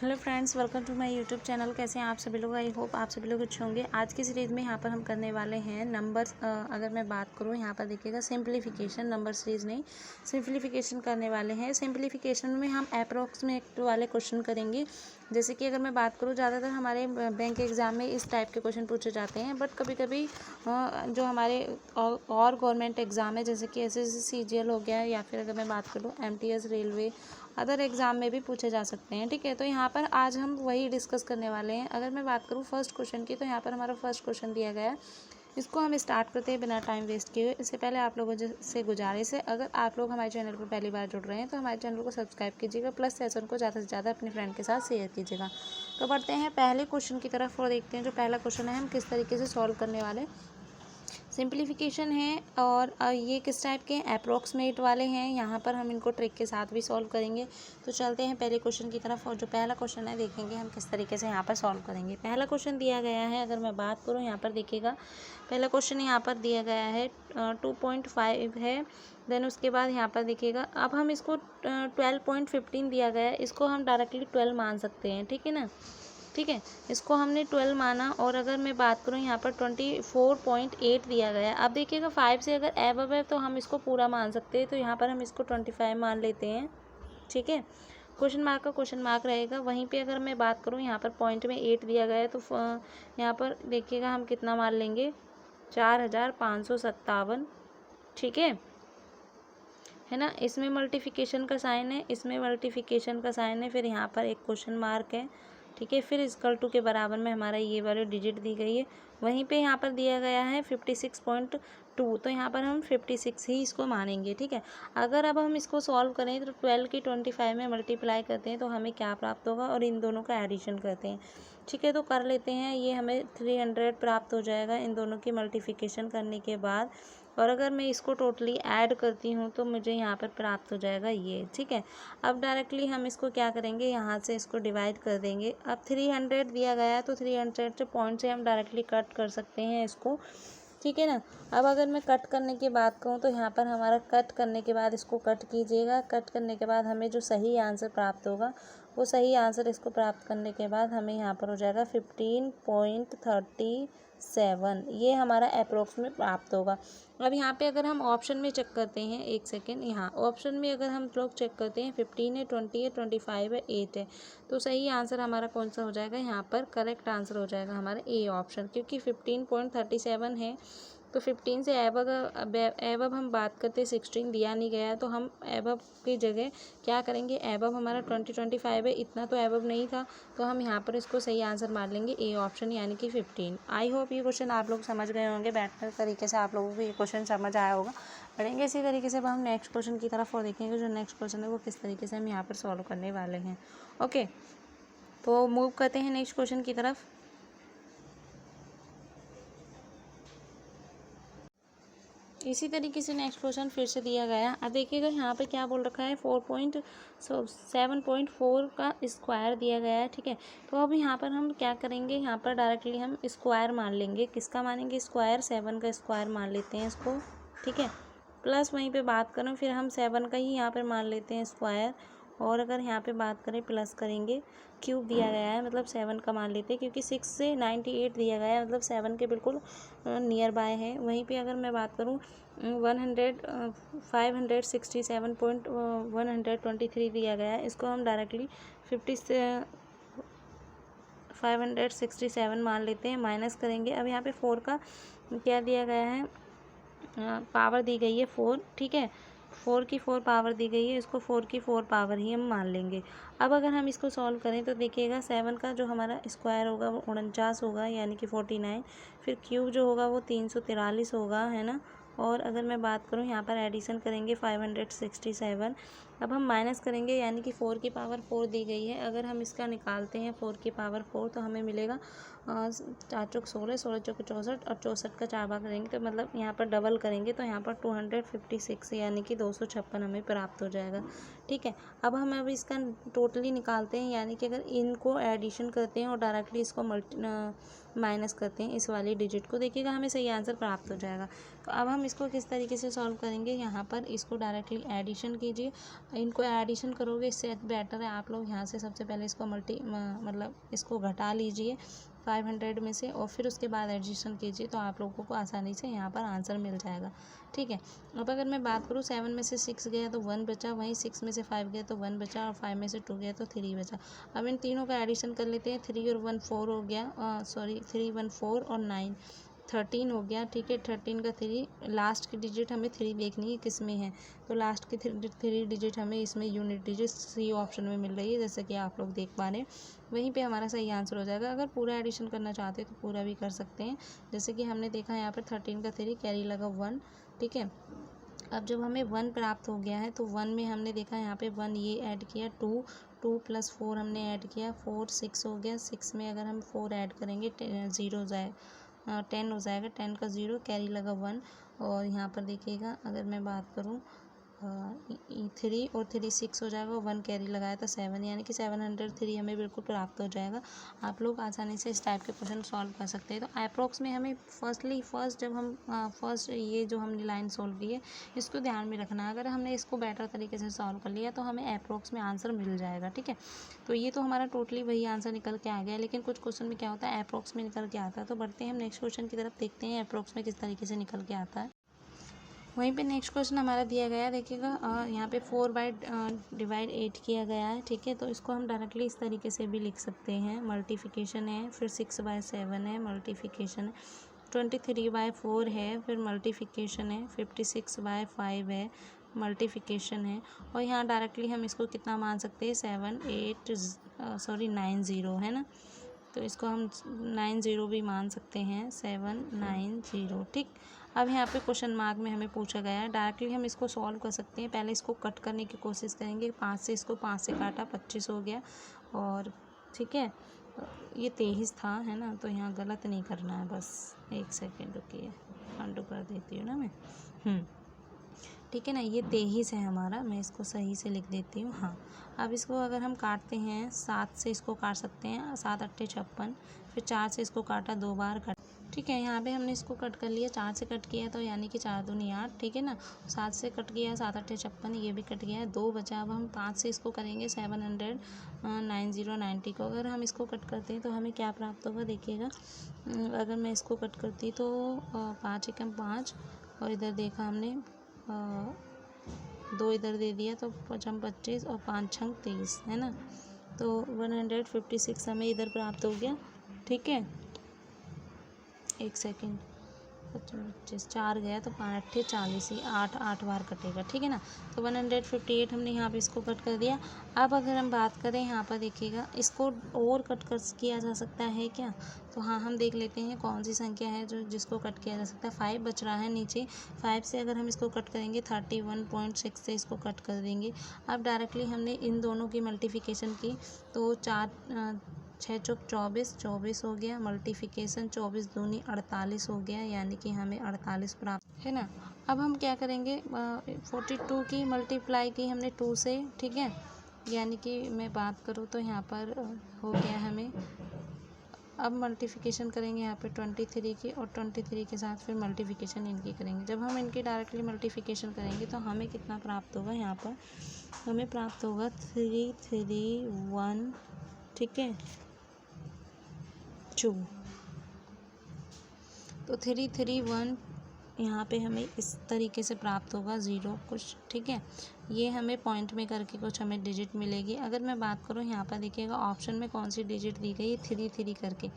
Hello friends, welcome to my YouTube channel. कैसे हैं आप सभी लोग? आई होप आप सभी लोग अच्छे होंगे। आज की सीरीज़ में यहाँ पर हम करने वाले हैं नंबर्स। अगर मैं बात करूँ यहाँ पर देखिएगा सिंप्लीफिकेशन, नंबर सीरीज़ नहीं, सिंप्लीफिकेशन करने वाले हैं। सिंप्लीफिकेशन में हम अप्रोक्सीमेट वाले क्वेश्चन करेंगे। जैसे कि अगर मैं बात करूँ, ज़्यादातर हमारे बैंक एग्ज़ाम में इस टाइप के क्वेश्चन पूछे जाते हैं, बट कभी कभी जो हमारे और गवर्नमेंट एग्ज़ाम है, जैसे कि SSC CGL हो गया, या फिर अगर मैं बात करूँ MTS रेलवे, अदर एग्ज़ाम में भी पूछे जा सकते हैं। ठीक है, तो यहाँ पर आज हम वही डिस्कस करने वाले हैं। अगर मैं बात करूँ फर्स्ट क्वेश्चन की, तो यहाँ पर हमारा फर्स्ट क्वेश्चन दिया गया है। इसको हम स्टार्ट करते हैं बिना टाइम वेस्ट किए। इससे पहले आप लोगों से गुजारिश है, अगर आप लोग हमारे चैनल पर पहली बार जुड़ रहे हैं तो हमारे चैनल को सब्सक्राइब कीजिएगा, प्लस सेशन को ज़्यादा से ज़्यादा अपने फ्रेंड के साथ शेयर कीजिएगा। तो बढ़ते हैं पहले क्वेश्चन की तरफ और देखते हैं जो पहला क्वेश्चन है हम किस तरीके से सॉल्व करने वाले। सिंप्लीफिकेशन है और ये किस टाइप के अप्रोक्सीमेट वाले हैं। यहाँ पर हम इनको ट्रिक के साथ भी सॉल्व करेंगे। तो चलते हैं पहले क्वेश्चन की तरफ और जो पहला क्वेश्चन है देखेंगे हम किस तरीके से यहाँ पर सॉल्व करेंगे। पहला क्वेश्चन दिया गया है, अगर मैं बात करूँ यहाँ पर देखिएगा, पहला क्वेश्चन यहाँ पर दिया गया है 2.5 है। देन उसके बाद यहाँ पर देखिएगा, अब हम इसको 12.15 दिया गया है, इसको हम डायरेक्टली 12 मान सकते हैं। ठीक है ना, ठीक है, इसको हमने 12 माना। और अगर मैं बात करूँ यहाँ पर 24.8 दिया गया है। अब देखिएगा 5 से अगर एबव है तो हम इसको पूरा मान सकते हैं, तो यहाँ पर हम इसको 25 मान लेते हैं। ठीक है, क्वेश्चन मार्क का क्वेश्चन मार्क रहेगा। वहीं पे अगर मैं बात करूँ यहाँ पर पॉइंट में 8 दिया गया है, तो यहाँ पर देखिएगा हम कितना मान लेंगे, 4557। ठीक है ना, इसमें मल्टीप्लिकेशन का साइन है, इसमें मल्टीप्लिकेशन का साइन है, फिर यहाँ पर एक क्वेश्चन मार्क है। ठीक है, फिर इक्वल टू के बराबर में हमारा ये वाली डिजिट दी गई है। वहीं पे यहाँ पर दिया गया है 56.2, तो यहाँ पर हम 56 ही इसको मानेंगे। ठीक है, अगर अब हम इसको सॉल्व करें तो 12 की 25 में मल्टीप्लाई करते हैं तो हमें क्या प्राप्त होगा, और इन दोनों का एडिशन करते हैं। ठीक है, तो कर लेते हैं, ये हमें 300 प्राप्त हो जाएगा इन दोनों की मल्टीप्लिकेशन करने के बाद। और अगर मैं इसको टोटली ऐड करती हूँ तो मुझे यहाँ पर प्राप्त हो जाएगा ये। ठीक है, अब डायरेक्टली हम इसको क्या करेंगे, यहाँ से इसको डिवाइड कर देंगे। अब 300 दिया गया है तो 300 से पॉइंट से हम डायरेक्टली कट कर सकते हैं इसको। ठीक है ना, अब अगर मैं कट करने की बात कहूँ तो यहाँ पर हमारा कट करने के बाद इसको कट कीजिएगा। कट करने के बाद हमें जो सही आंसर प्राप्त होगा, वो सही आंसर इसको प्राप्त करने के बाद हमें यहाँ पर हो जाएगा 15.37। ये हमारा अप्रोक्सीमेट प्राप्त होगा। अब यहाँ पे अगर हम ऑप्शन में चेक करते हैं, एक सेकेंड, यहाँ ऑप्शन में अगर हम लोग चेक करते हैं 15 है, 20 है, 25 है, 8 है, तो सही आंसर हमारा कौन सा हो जाएगा, यहाँ पर करेक्ट आंसर हो जाएगा हमारा ए ऑप्शन, क्योंकि 15.37 है। तो 15 से एबव हम बात करते हैं, 16 दिया नहीं गया, तो हम एबव की जगह क्या करेंगे, एबव हमारा 25 है, इतना तो एबव नहीं था, तो हम यहाँ पर इसको सही आंसर मान लेंगे ए ऑप्शन, यानी कि 15। आई होप ये क्वेश्चन आप लोग समझ गए होंगे। बेटर तरीके से आप लोगों को ये क्वेश्चन समझ आया होगा। पढ़ेंगे इसी तरीके से। अब हम नेक्स्ट क्वेश्चन की तरफ और देखेंगे जो नेक्स्ट क्वेश्चन है वो किस तरीके से हम यहाँ पर सॉल्व करने वाले हैं। ओके, तो मूव करते हैं नेक्स्ट क्वेश्चन की तरफ। इसी तरीके से नेक्स्ट क्वेश्चन फिर से दिया गया। अब देखिएगा यहाँ पे क्या बोल रखा है, 7.4 का स्क्वायर दिया गया है। ठीक है, तो अब यहाँ पर हम क्या करेंगे, यहाँ पर डायरेक्टली हम स्क्वायर मान लेंगे। किसका मानेंगे, स्क्वायर, 7 का स्क्वायर मान लेते हैं इसको। ठीक है, प्लस वहीं पे बात करें, फिर हम 7 का ही यहाँ पर मान लेते हैं स्क्वायर। और अगर यहाँ पे बात करें प्लस करेंगे, क्यूब दिया गया है मतलब 7 का मान लेते हैं, क्योंकि 6 से 98 दिया गया है, मतलब 7 के बिल्कुल नियर बाय है। वहीं पे अगर मैं बात करूँ 567.123 दिया गया है, इसको हम डायरेक्टली 567 मान लेते हैं, माइनस करेंगे। अब यहाँ पे 4 का क्या दिया गया है, पावर दी गई है 4। ठीक है, 4 की 4 पावर दी गई है, इसको 4 की 4 पावर ही हम मान लेंगे। अब अगर हम इसको सॉल्व करें तो देखिएगा 7 का जो हमारा स्क्वायर होगा वो 49 होगा, यानी कि 49। फिर क्यूब जो होगा वो 343 होगा, है ना। और अगर मैं बात करूँ यहाँ पर एडिशन करेंगे 567। अब हम माइनस करेंगे, यानी कि 4 की पावर 4 दी गई है, अगर हम इसका निकालते हैं 4 की पावर 4 तो हमें मिलेगा 4 चौक 16, 16 चौक 64, और 64 का 4 भाग करेंगे तो मतलब यहाँ पर डबल करेंगे तो यहाँ पर 256 यानी कि 256 हमें प्राप्त हो जाएगा। ठीक है, अब हम इसका टोटली निकालते हैं, यानी कि अगर इनको एडिशन करते हैं और डायरेक्टली इसको माइनस करते हैं इस वाली डिजिट को, देखिएगा हमें सही आंसर प्राप्त हो जाएगा। तो अब हम इसको किस तरीके से सॉल्व करेंगे, यहाँ पर इसको डायरेक्टली एडिशन कीजिए। इनको एडिशन करोगे इससे बेटर है आप लोग यहाँ से सबसे पहले इसको मतलब इसको घटा लीजिए 500 में से, और फिर उसके बाद एडिशन कीजिए, तो आप लोगों को आसानी से यहाँ पर आंसर मिल जाएगा। ठीक है, अब अगर मैं बात करूँ 7 में से 6 गया तो 1 बचा, वहीं 6 में से 5 गया तो 1 बचा, और 5 में से 2 गया तो 3 बचा। अब इन तीनों का एडिशन कर लेते हैं। 3 और 1 4 हो गया, सॉरी 3 1 4 और 9 13 हो गया। ठीक है, 13 का 3, लास्ट की डिजिट हमें 3 देखनी है किस में है, तो लास्ट की 3 डिजिट हमें इसमें यूनिट डिजिट सी ऑप्शन में मिल रही है, जैसे कि आप लोग देख पा रहे हैं। वहीं पे हमारा सही आंसर हो जाएगा। अगर पूरा एडिशन करना चाहते हैं तो पूरा भी कर सकते हैं, जैसे कि हमने देखा यहाँ पर 13 का 3 कैरी लगा 1। ठीक है, अब जब हमें 1 प्राप्त हो गया है तो 1 में हमने देखा यहाँ पे 1 ये ऐड किया, 2 2 + 4 हमने ऐड किया, 4 6 हो गया। 6 में अगर हम 4 ऐड करेंगे 0 हो जाए 10 हो जाएगा, 10 का 0 कैरी लगा 1। और यहाँ पर देखिएगा अगर मैं बात करूँ 3 और 3 6 हो जाएगा, 1 कैरी लगाया था 7, यानी कि 703 हमें बिल्कुल प्राप्त हो जाएगा। आप लोग आसानी से इस टाइप के क्वेश्चन सॉल्व कर सकते हैं। तो अप्रॉक्स में हमें फर्स्ट जब हम फर्स्ट ये जो हमने लाइन सॉल्व की है इसको ध्यान में रखना है। अगर हमने इसको बेटर तरीके से सॉल्व कर लिया तो हमें अप्रॉक्स में आंसर मिल जाएगा। ठीक है, तो ये तो हमारा टोटली वही आंसर निकल के आ गया, लेकिन कुछ क्वेश्चन में क्या होता है अप्रॉक्स में निकल के आता है। तो बढ़ते हैं हम नेक्स्ट क्वेश्चन की तरफ, देखते हैं अप्रॉक्स में किस तरीके से निकल के आता है। वहीं पे नेक्स्ट क्वेश्चन हमारा दिया गया है, देखिएगा यहाँ पे 4/8 किया गया है। ठीक है, तो इसको हम डायरेक्टली इस तरीके से भी लिख सकते हैं, मल्टीप्लिकेशन है, फिर 6/7 है, मल्टीप्लिकेशन है, 23/4 है, फिर मल्टीप्लिकेशन है, 56/5 है, मल्टीप्लिकेशन है। और यहाँ डायरेक्टली हम इसको कितना मान सकते हैं 90 है ना, तो इसको हम 90 भी मान सकते हैं, 790। ठीक, अब यहाँ पे क्वेश्चन मार्क में हमें पूछा गया है, डायरेक्टली हम इसको सॉल्व कर सकते हैं। पहले इसको कट करने की कोशिश करेंगे, 5 से इसको 5 से काटा 25 हो गया। और ठीक है, ये 23 था, है ना, तो यहाँ गलत नहीं करना है, बस 1 सेकेंड रुकिए, अंडू कर देती हूँ ना मैं। ठीक है ना, ये 23 है हमारा, मैं इसको सही से लिख देती हूँ। हाँ, अब इसको अगर हम काटते हैं 7 से इसको काट सकते हैं, 7 8 56, फिर 4 से इसको काटा 2 बार कट। ठीक है, यहाँ पे हमने इसको कट कर लिया, 4 से कट किया तो यानी कि 4 दूनी 8। ठीक है ना, 7 से कट किया 7 8 56, ये भी कट गया है, 2 बचा। अब हम 5 से इसको करेंगे 790 को। अगर हम इसको कट करते हैं तो हमें क्या प्राप्त होगा, देखिएगा। अगर मैं इसको कट करती तो 5 एकम 5, और इधर देखा हमने 2 इधर दे दिया, तो 5 25 और 5 छंग 23, है ना, तो 156 हमें इधर प्राप्त हो गया। ठीक है, 1 सेकेंड, 25 4 गया तो 5 8 40 ही 8 बार कटेगा। ठीक है ना, तो 158 हमने यहाँ पे इसको कट कर दिया। अब अगर हम बात करें यहाँ पर देखिएगा, इसको और कट कर किया जा सकता है क्या, तो हाँ, हम देख लेते हैं कौन सी संख्या है जो जिसको कट किया जा सकता है। 5 बच रहा है नीचे, 5 से अगर हम इसको कट करेंगे 31.6 से इसको कट कर देंगे। अब डायरेक्टली हमने इन दोनों की मल्टीप्लिकेशन की, तो 6 चौक 24 24 हो गया, मल्टीप्लिकेशन 24 दूनी 48 हो गया, यानी कि हमें 48 प्राप्त, है ना। अब हम क्या करेंगे, 42 की मल्टीप्लाई की हमने 2 से। ठीक है, यानी कि मैं बात करूँ तो यहाँ पर हो गया हमें, अब मल्टीप्लिकेशन करेंगे यहाँ पे 23 की, और 23 के साथ फिर मल्टीप्लिकेशन इनकी करेंगे। जब हम इनकी डायरेक्टली मल्टीप्लिकेशन करेंगे तो हमें कितना प्राप्त होगा, यहाँ पर हमें प्राप्त होगा 331। ठीक है, 2, तो 331 यहाँ पे हमें इस तरीके से प्राप्त होगा 0 कुछ। ठीक है, ये हमें पॉइंट में करके कुछ हमें डिजिट मिलेगी। अगर मैं बात करूँ यहाँ पर देखिएगा ऑप्शन में कौन सी डिजिट दी गई है, 3 करके,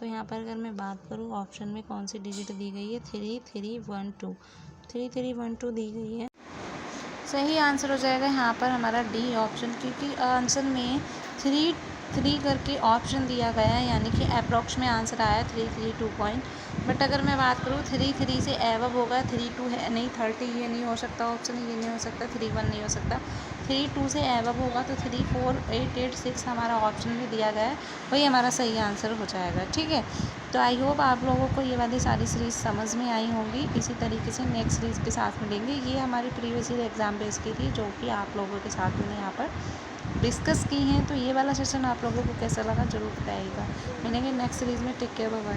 तो यहाँ पर अगर मैं बात करूँ ऑप्शन में कौन सी डिजिट दी गई है, 3312 दी गई है। सही आंसर हो जाएगा यहाँ पर हमारा डी ऑप्शन, क्योंकि आंसर में 3 करके ऑप्शन दिया गया है, यानी कि अप्रॉक्स में आंसर आया 332 पॉइंट। बट अगर मैं बात करूँ 3 से एवब होगा, 32 है नहीं, 30 ये नहीं हो सकता ऑप्शन, ये नहीं हो सकता, 31 नहीं हो सकता, 32 से एवब होगा, तो 34886 हमारा ऑप्शन में दिया गया है, वही हमारा सही आंसर हो जाएगा। ठीक है, तो आई होप आप लोगों को ये वाली सारी सीरीज़ समझ में आई होंगी। इसी तरीके से नेक्स्ट सीरीज़ के साथ मिलेंगे। ये हमारी प्रीवियस ईयर एग्ज़ाम बेस की थी, जो कि आप लोगों के साथ मैंने यहाँ पर डिस्कस की हैं। तो ये वाला सेशन आप लोगों को कैसा लगा ज़रूर बताइएगा। मिलेंगे नेक्स्ट सीरीज़ में, टेक केयर, बाय बाय।